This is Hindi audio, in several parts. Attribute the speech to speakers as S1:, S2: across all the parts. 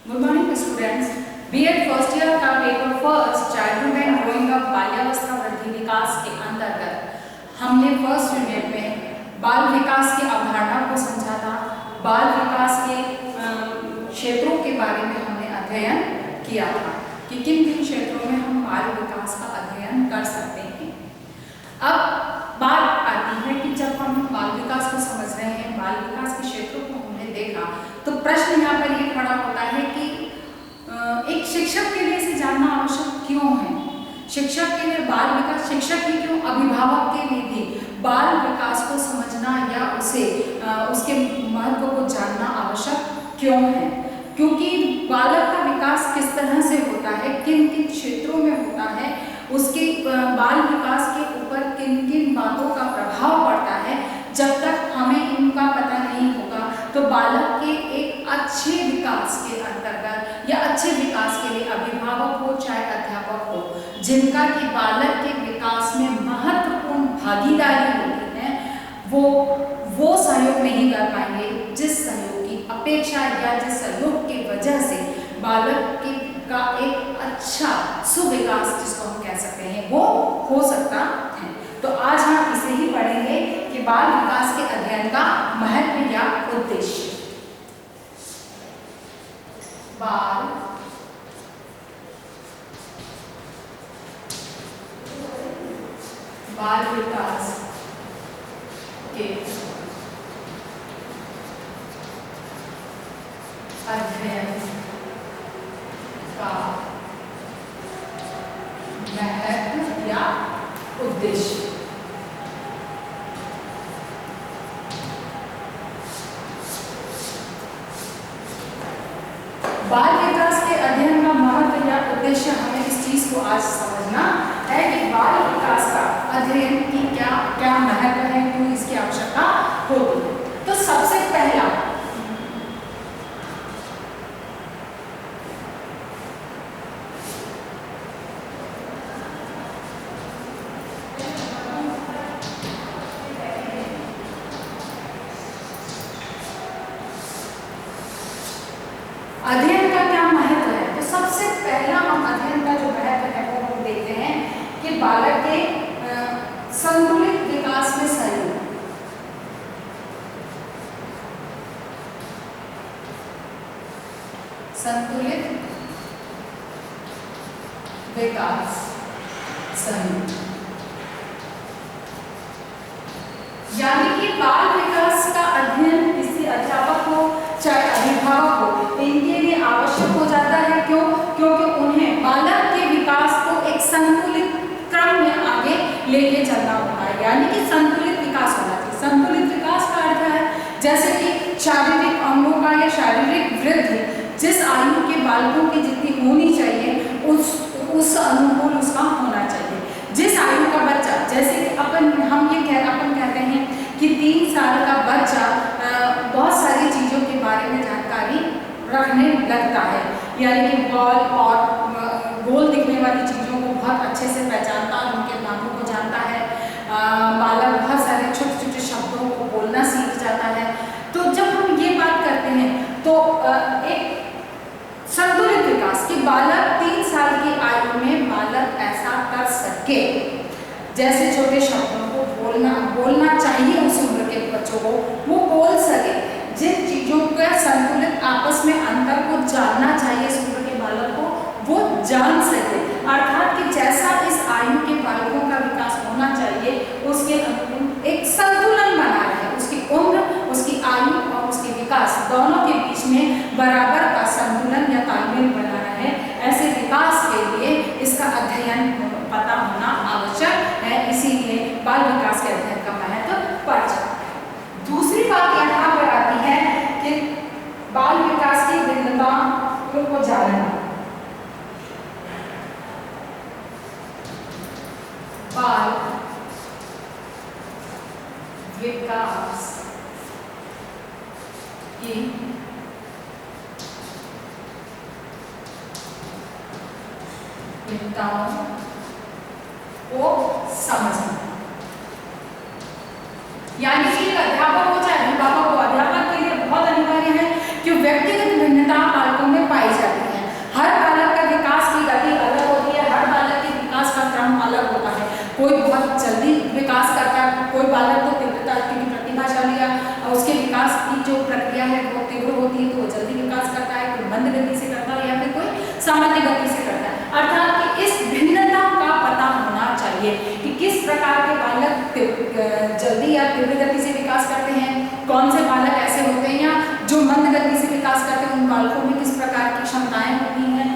S1: Good morning students. BEd first year का paper first childhood and growing up बाल्यावस्था वृद्धि विकास के अंतर्गत हमने फर्स्ट यूनिट में बाल विकास की अवधारणा को समझा था। बाल विकास के क्षेत्रों के बारे में हमने अध्ययन किया था कि किन किन क्षेत्रों में हम बाल विकास का अध्ययन कर सकते हैं। अब बात आती है कि जब हम बाल विकास को समझ रहे हैं, बाल विकास के क्षेत्रों को हमने देखा, तो प्रश्न यहाँ पर ये खड़ा होता है कि एक शिक्षक के लिए इसे जानना आवश्यक क्यों है। शिक्षक के लिए बाल विकास, शिक्षक ही क्यों, अभिभावक के लिए भी बाल विकास को समझना या उसके महत्व को जानना आवश्यक क्यों है। क्योंकि बालक का विकास किस तरह से होता है, किन किन क्षेत्रों में होता है, उसके बाल विकास के ऊपर किन किन बातों का प्रभाव पड़ता है, जब तक हमें इनका पता नहीं होगा तो बालक के एक अच्छे विकास के अंतर्गत या अच्छे विकास के लिए अभिभावक हो चाहे अध्यापक हो, जिनका कि बालक के विकास में महत्वपूर्ण भागीदारी होती है, वो सहयोग नहीं कर पाएंगे जिस सहयोग की अपेक्षा या जिस सहयोग की वजह से बालक का एक अच्छा सुविकास, जिसको हम कह सकते हैं, वो हो सकता है। तो आज हम इसे ही पढ़ेंगे कि बाल विकास के अध्ययन का महत्व या उद्देश्य। बाल विकास के अध्ययन का महत्व या उद्देश्य। बाल विकास के अध्ययन का महत्व या उद्देश्य, हमें इस चीज को आज समझना है कि बाल विकास का अध्ययन की क्या महत्व है, क्यों इसकी आवश्यकता होती है। तो सबसे पहला अध्ययन का क्या महत्व है, तो सबसे पहला हम अध्ययन का जो महत्व है वो हम देखते हैं कि बालक के संतुलित विकास में सहयोग। संतुलित विकास सहयोग यानी कि बाल विकास का अध्ययन किसी अध्यापक हो चाहे अभिभावक हो, इनके लिए आवश्यक हो जाता है। क्यों? क्योंकि उन्हें बालक के विकास को एक संतुलित क्रम में आगे लेके चलना होता है, यानी कि संतुलित विकास होना चाहिए। संतुलित विकास का अर्थ है जैसे कि शारीरिक अंगों का या शारीरिक वृद्धि जिस आयु के बालकों की जितनी होनी चाहिए उस अनुकूल उसका होना चाहिए। जिस आयु का बच्चा, जैसे कि अपन कहते हैं कि 3 साल का बच्चा बहुत सारी चीज़ों के बारे में जानकारी रखने लगता है, यानी कि बॉल और गोल दिखने वाली चीज़ों को बहुत अच्छे से पहचानता है, उनके नामों को जानता है। बालक बहुत सारे छोटे छोटे शब्दों को बोलना सीख जाता है। तो जब हम ये बात करते हैं तो एक संतुलित विकास कि बालक 3 साल की आयु में बालक ऐसा कर सके, जैसे छोटे शब्दों को बोलना चाहिए उस उम्र के बच्चों को, वो बोल सके। जिन चीज़ों का संतुलित आपस में अंतर को जानना चाहिए इस उम्र के बालक को, वो जान सके। अर्थात कि जैसा इस आयु के बालकों का विकास होना चाहिए उसके अनुकूल एक संतुलन बना रहे, उसकी उम्र, उसकी आयु और उसके विकास दोनों के बीच में बराबर का संतुलन या तालमेल बना रहे। ऐसे विकास के लिए इसका अध्ययन पता होना आवश्यक है, इसीलिए बाल विकास के अध्ययन का महत्व बढ़ जाता है। दूसरी बात यहाँ पर आती है कि बाल विकास की भिन्नताओं को जानना। बाल विकास की भिन्नताओं को समझना, यानी कि अध्यापक हो चाहे अभिभावक हो, अध्यापक के लिए बहुत अनिवार्य है कि व्यक्तिगत भिन्नता बालकों में पाई सामान्य गति से करता है। अर्थात कि इस भिन्नता का पता होना चाहिए कि किस प्रकार के बालक जल्दी या तीव्र गति से विकास करते हैं, कौन से बालक ऐसे होते हैं या जो मंद गति से विकास करते हैं, उन बालकों में किस प्रकार की क्षमताएं होती हैं,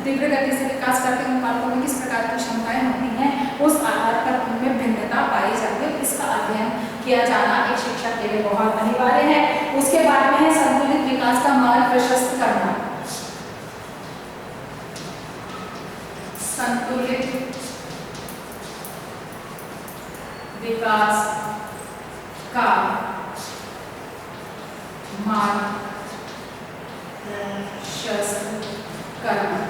S1: तीव्र गति से विकास करते हैं उन बालकों में किस प्रकार की क्षमताएं होती हैं, उस आधार पर उनमें भिन्नता पाई जाती है। इसका अध्ययन किया जाना एक शिक्षक के लिए बहुत अनिवार्य है। उसके बाद में है संतुलित विकास का मार्ग प्रशस्त करना। संतुलित विकास का मार्ग प्रशस्त करना,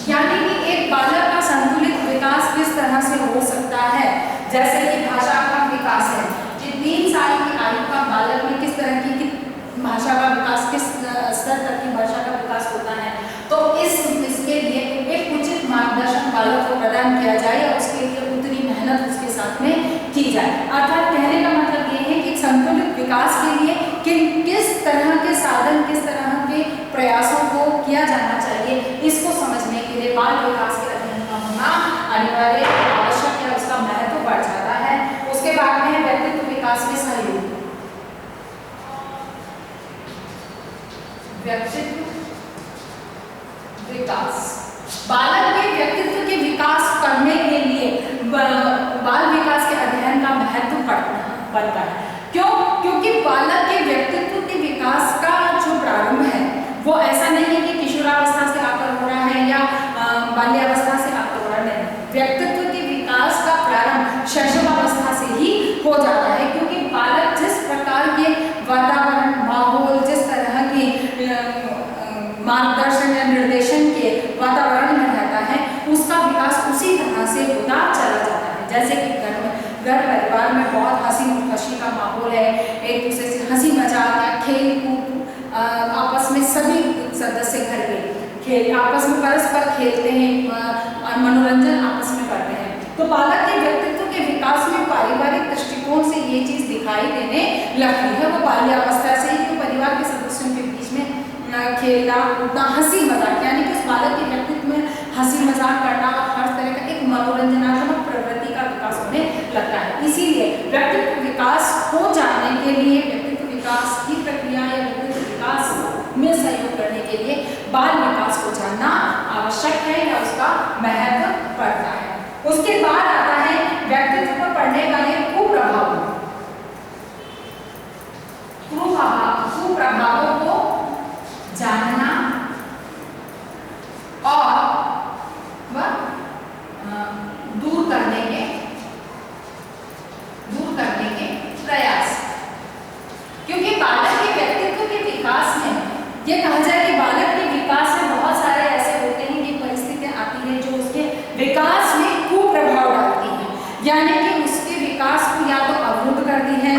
S1: यानी कि एक बालक का संतुलित विकास किस तरह से हो सकता है। जैसे कि भाषा का विकास है कि 3 साल की आयु का बालक में किस तरह की भाषा का विकास, किस स्तर तक की भाषा का विकास होता है, तो इसके लिए एक उचित मार्गदर्शन बालक को प्रदान किया जाए और उसके लिए उतनी मेहनत उसके साथ में की जाए। अर्थात कहने का मतलब ये है कि संतुलित विकास के लिए किस तरह के साधन, किस तरह के प्रयासों को किया जाना चाहिए, इसको समझने के लिए बाल विकास के अध्ययन का होना अनिवार्य आवश्यक है, उसका महत्व बढ़ जाता है। उसके बाद में व्यक्तित्व विकास में सहयोग। व्यक्तित्व विकास, बालक के व्यक्तित्व के विकास करने के लिए बाल विकास के अध्ययन का महत्व बढ़ता है। क्यों? क्योंकि बालक के व्यक्तित्व के विकास का जो प्रारंभ है वो ऐसा नहीं है कि किशोरावस्था से आकर हो रहा है या बाल्यावस्था से आकर हो रहा है। व्यक्तित्व के विकास का प्रारंभ शैशवावस्था से ही हो जाता है, क्योंकि बालक जिस प्रकार के वातावरण, माहौल, जिस तरह की मार्गदर्शन या निर्देशन के वातावरण में रहता है, उसका विकास उसी तरह से होता चला जाता है। जैसे कि घर परिवार में बहुत हंसी खुशी का माहौल है, एक दूसरे से हंसी मजाक या खेल कूद, आपस में सभी सदस्य घर के खेल आपस में परस्पर खेलते हैं और मनोरंजन आपस में करते हैं, तो बालक के व्यक्तित्व के विकास में पारिवारिक दृष्टिकोण से ये चीज दिखाई देने लगती है। वो बाल्यावस्था से ही तो परिवार के सदस्यों के बीच में खेलना कूदना, हंसी मजाक, यानी कि उस बालक के व्यक्तित्व में हंसी मजाक करना और हर तरह का एक मनोरंजनात्मक प्रवृत्ति का विकास होने लगता है। इसीलिए व्यक्तित्व विकास हो जाने के लिए, व्यक्तित्व विकास की प्रक्रिया या व्यक्तित्व विकास में सहयोग करने के लिए बाल विकास को जानना आवश्यक है या उसका महत्व पड़ता है। उसके बाद आता है व्यक्तित्व पर पड़ने वाले कुप्रभावों को जानना और दूर करने के प्रयास। क्योंकि बालक के व्यक्तित्व के विकास में यह कहा जाए कि बालक के विकास में बहुत सारे ऐसे होते हैं कि परिस्थितियां आती हैं जो उसके विकास में कुप्रभाव डालती हैं, यानी कि उसके विकास को या तो अवरुद्ध करती है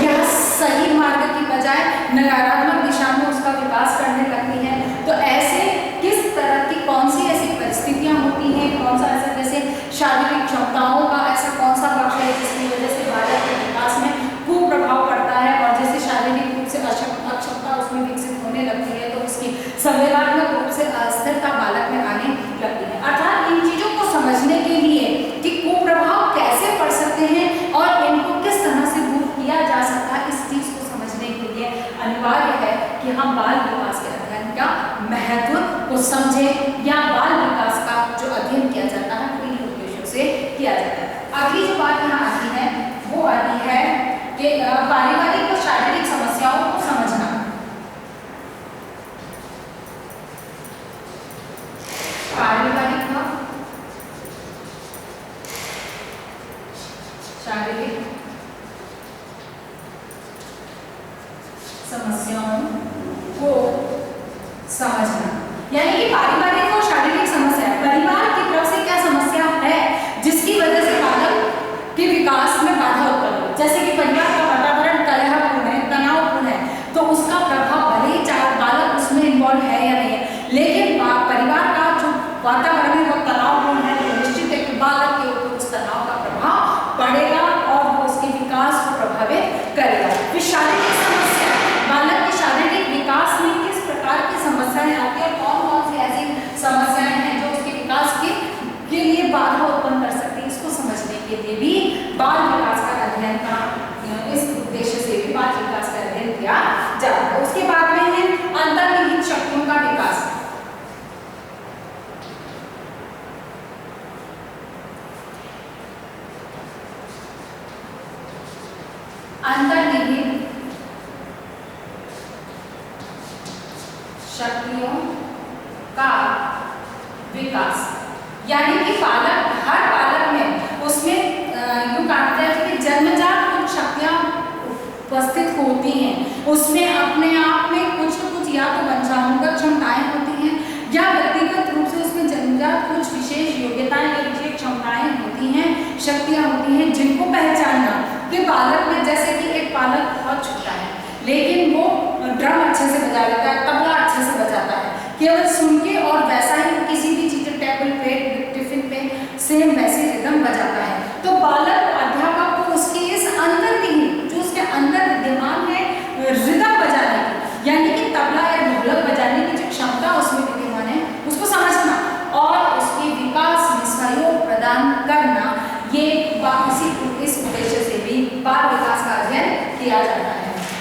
S1: या सही मार्ग की बजाय नकारात्मक दिशा में उसका विकास करने लगती है। तो ऐसे किस तरह की कौन सी ऐसी परिस्थितियां होती हैं, कौन सा ऐसा जैसे शारीरिक क्षमताओं का ऐसा कौन सा पक्ष है जिसकी वजह से बालक के विकास में कुप्रभाव पड़ता है, और जैसे शारीरिक रूप से अक्षमता उसमें विकसित होने लगती है तो उसकी संवेदनात्मक रूप से अस्थिरता बालक में आने लगती है। अर्थात इन चीजों को समझने के लिए कि कुप्रभाव कैसे पड़ सकते हैं और इनको किस तरह से दूर किया जा सकता है, इस चीज को समझने के लिए अनिवार्य है कि हम बाल विकास के अध्ययन का महत्व को समझें या बाल विकास का जो अध्ययन किया जाता है वो इन उद्देश्यों से किया जाता है। अगली जो बात यहाँ आती है वो आती है कि पारिवारिक और शारीरिक समस्याओं को समझना। पारिवारिक और शारीरिक समस्याओं को समझना, यानी कि पारिवारिक और शारीरिक समस्या, परिवार की तरफ से क्या समस्या है जिसकी वजह से बालक के विकास में बाधा उत्पन्न हो। जैसे कि परिवार का वातावरण कलहपूर्ण है, तनावपूर्ण है, तो उसका प्रभाव भले ही चाहे बालक उसमें इन्वॉल्व है या नहीं है, लेकिन परिवार का जो वातावरण है वो तनावपूर्ण है, तो निश्चित है कि बालक के ऊपर उस तनाव का प्रभाव पड़ेगा और वो उसके विकास को प्रभावित करेगा। फिर शारीरिक समस्या, बालक के शारीरिक विकास में किस प्रकार की समस्याएं आती है और कौन कौन सी ऐसी शक्तियों का विकास। यानी कि बालक, हर बालक में उसमें यूं कहते हैं कि जन्मजात कुछ शक्तियां उपस्थित होती हैं, उसमें अपने आप में कुछ न कुछ या तो वंशानुगत क्षमताएं होती हैं या व्यक्तिगत रूप से उसमें जन्मजात कुछ विशेष योग्यताएं या विशेष क्षमताएं होती हैं, शक्तियां होती हैं, जिनको पहचानना कि बालक में, जैसे कि एक बालक बहुत छोटा है लेकिन वो ड्रम अच्छे से बजा लेता है, तबला अच्छे से बजाता है, केवल सुन के, और वैसा ही किसी भी चीज टेबल पे, टिफिन पे सेम वैसे रिदम बजाता है। तो बालक अध्यापक को उसकी इस अंदर की, जो उसके अंदर विद्यमान है रिदम बजाने की, यानी कि तबला या ढोलक बजाने की जो क्षमता उसमें विद्यमान है, उसको समझना और उसके विकास में सहयोग प्रदान करना, ये इस उद्देश्य से भी बाल विकास का अध्ययन किया जाता है।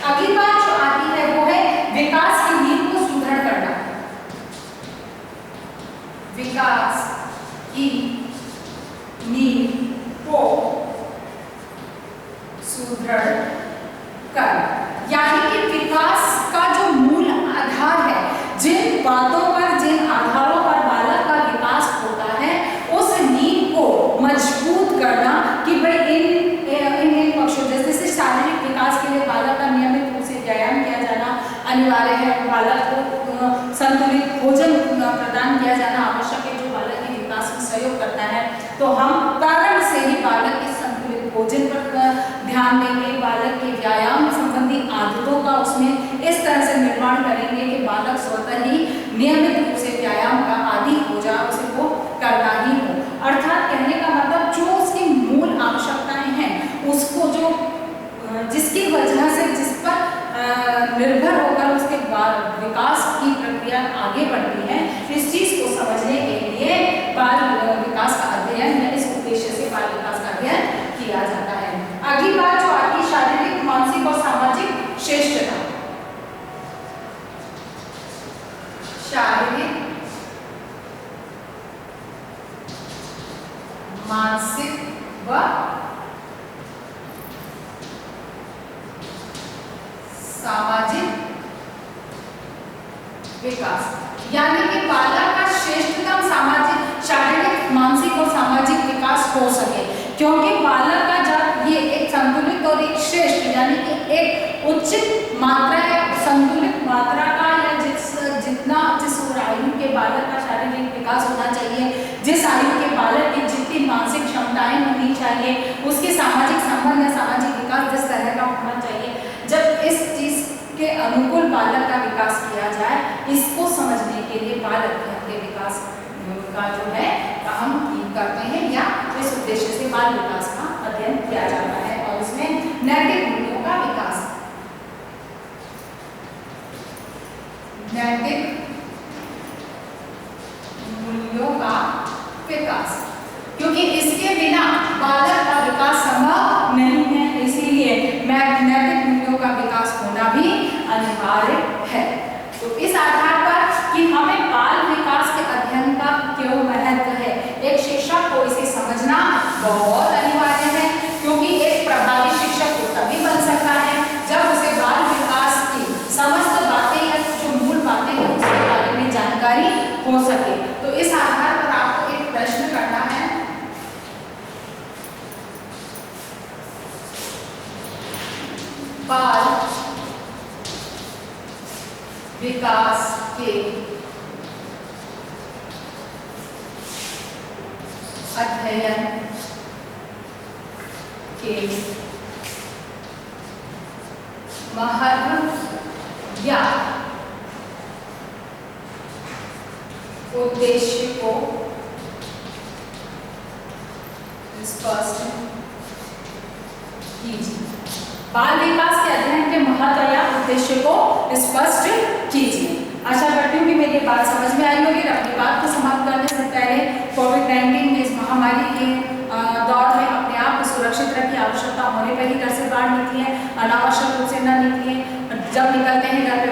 S1: अगली बात जो आती है वो है विकास की नींव को सुदृढ़ करना। विकास की नींव को सुदृढ़ कर, यानी कि विकास का जो मूल आधार है, जिन बातों पर, जिन आधारों पर बालक का विकास होता है, उस नींव को मजबूत करना कि भाई इन पक्षों, जैसे शारीरिक विकास के लिए बालक का नियमित रूप से व्यायाम किया जाना अनिवार्य है, बालक को संतुलित भोजन प्रदान किया जाना आवश्यक है जो बालक के विकास में सहयोग करता है। तो हम प्रारंभ से ही बालक के संतुलित भोजन पर ध्यान देंगे, बालक के व्यायाम संबंधी आदतों का उसमें इस तरह से निर्माण करेंगे कि बालक स्वतः ही नियमित रूप से व्यायाम का आदी हो जाए, उसे वो करना ही हो। अर्थात कहने का मतलब जो उसकी मूल आवश्यकताएं हैं, उसको जो जिसकी वजह से, जिस पर निर्भर होकर उसके विकास की प्रक्रिया आगे बढ़ती है, इस चीज को समझने के लिए बाल विकास का अध्ययन या इस उद्देश्य से बाल विकास का अध्ययन किया जाता है। अगली बात जो आती है शारीरिक, मानसिक और सामाजिक श्रेष्ठता। शारीरिक, मानसिक व सामाजिक विकास, यानी कि बालक का श्रेष्ठतम सामाजिक, शारीरिक, मानसिक और सामाजिक विकास हो सके, क्योंकि बालक का जब ये एक संतुलित और एक श्रेष्ठ, यानी कि एक उचित मात्रा या संतुलित मात्रा का, या जिस आयु के बालक का शारीरिक विकास होना चाहिए, जिस आयु के बालक की जितनी मानसिक क्षमताएं होनी चाहिए, उसके सामाजिक संबंध या सामाजिक विकास जिस तरह का होना चाहिए, जब इस चीज के अनुकूल बालक का विकास किया जाए, इसको समझने के लिए बालक के विकास का जो है हम करते हैं, या इस उद्देश्य से बाल विकास का अध्ययन किया जाता है। और इसमें नैतिक मूल्यों का विकास, नैतिक मूल्यों का विकास, क्योंकि इसके बिना बालक का विकास संभव नहीं है, इसीलिए नैतिक मूल्यों का विकास होना भी अनिवार्य है। तो इस आधार पर कि हमें बाल विकास के अध्ययन का क्यों महत्व है, एक शिक्षक को इसे समझना बहुत अनिवार्य है, क्योंकि एक प्रभावी शिक्षक को तभी बन सकता है जब उसे बाल विकास की समस्त बातें या जो मूल बातें हैं उसके बारे में जानकारी हो सके। तो इस आधार पर आपको एक प्रश्न करना है, बाल विकास के अध्ययन के महत्व या उद्देश्य को स्पष्ट कीजिए। बाल विकास के अध्ययन के महत्व या उद्देश्य को स्पष्ट कीजिए। आशा करती हूँ कि मेरी बात समझ में आई होगी। अपनी बात को समाप्त करने से पहले कोविड-19 के इस महामारी के दौर में अपने आप को सुरक्षित रखिए। आवश्यकता होने पर ही घर से बाहर निकलिए, अनावश्यक रूप से न निकलिए। जब निकलते हैं घर पे